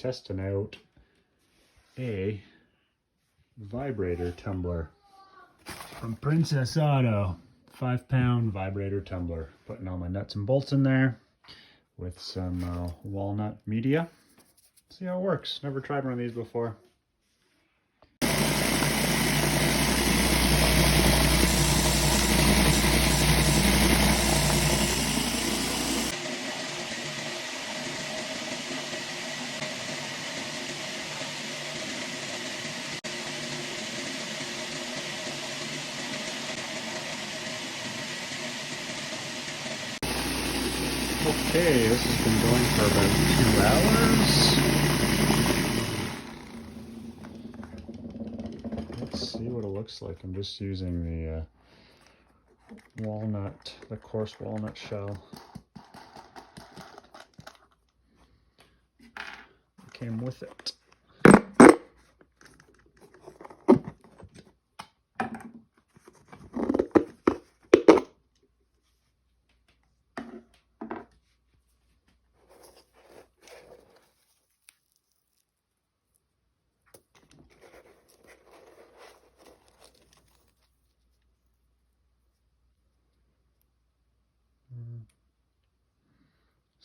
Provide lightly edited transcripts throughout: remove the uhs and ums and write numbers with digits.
testing out a vibrator tumbler from Princess Auto. 5-pound vibrator tumbler. Putting all my nuts and bolts in there with some walnut media. See how it works. Never tried one of these before. Okay, this has been going for about 2 hours. Let's see what it looks like. I'm just using the walnut, the coarse walnut shell. It came with it.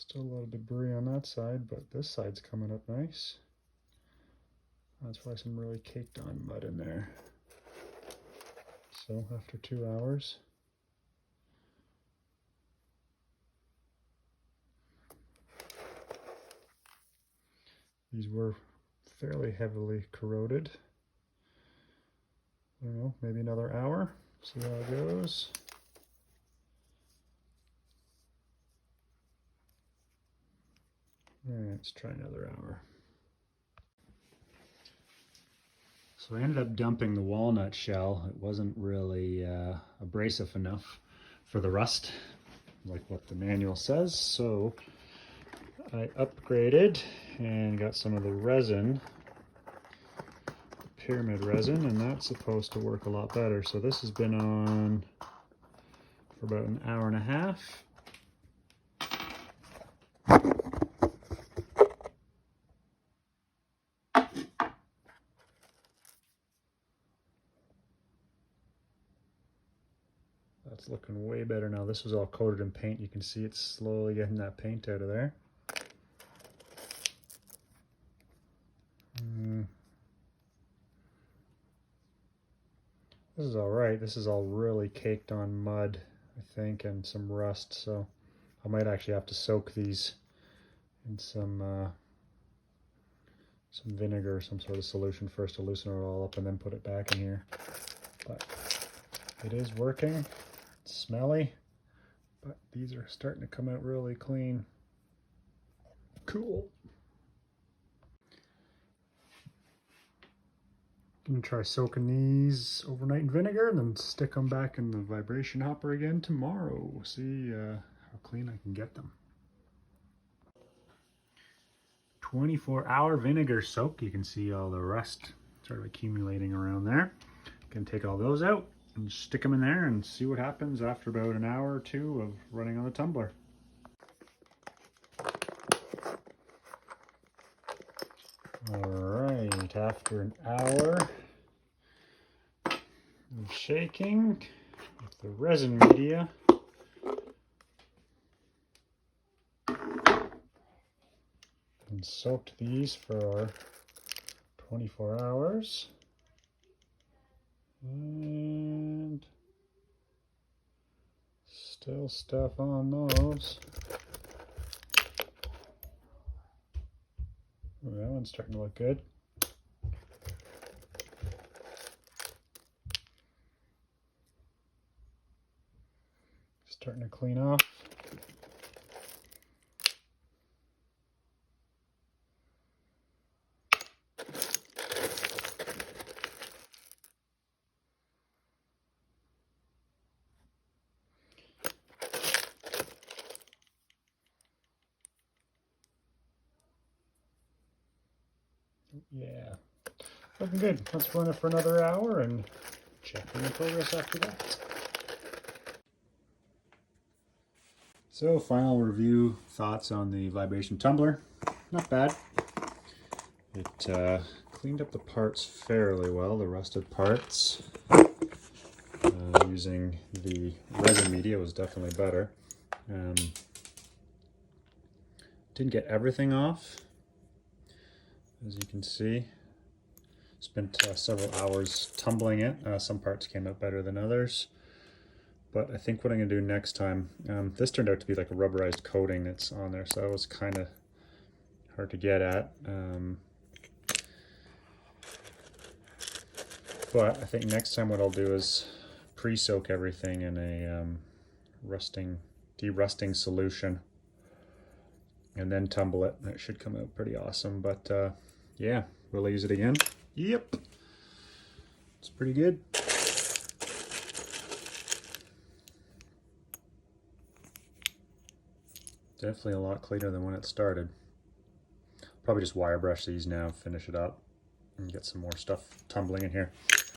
Still a little debris on that side, but this side's coming up nice. That's probably some really caked on mud in there. So after 2 hours, these were fairly heavily corroded. I don't know, maybe another hour. See how it goes. Alright, let's try another hour. So I ended up dumping the walnut shell. It wasn't really abrasive enough for the rust, like what the manual says. So I upgraded and got some of the resin, pyramid resin, and that's supposed to work a lot better. So this has been on for about an hour and a half. That's looking way better now. This was all coated in paint. You can see it's slowly getting that paint out of there. This is all right. This is all really caked on mud, I think, and some rust. So I might actually have to soak these in some vinegar or some sort of solution first to loosen it all up, and then put it back in here. But it is working. It's smelly, but these are starting to come out really clean. Cool. Gonna try soaking these overnight in vinegar and then stick them back in the vibration hopper again tomorrow. See how clean I can get them. 24-hour vinegar soak. You can see all the rust sort of accumulating around there. Gonna take all those out and stick them in there and see what happens after about an hour or two of running on the tumbler. Alright, after an hour of shaking with the resin media, and soaked these for 24 hours. And still stuff on those. Oh, that one's starting to look good. Starting to clean off. Yeah, looking good. Let's run it for another hour and check in the progress after that. So final review thoughts on the vibration tumbler. Not bad. It cleaned up the parts fairly well, the rusted parts. Using the resin media was definitely better. Didn't get everything off, as you can see. Spent several hours tumbling it. Some parts came out better than others. But I think what I'm going to do next time, this turned out to be like a rubberized coating that's on there, so that was kind of hard to get at. But I think next time what I'll do is pre-soak everything in a derusting solution and then tumble it. It should come out pretty awesome. But yeah, will I use it again? Yep. It's pretty good. Definitely a lot cleaner than when it started. Probably just wire brush these now, finish it up, and get some more stuff tumbling in here.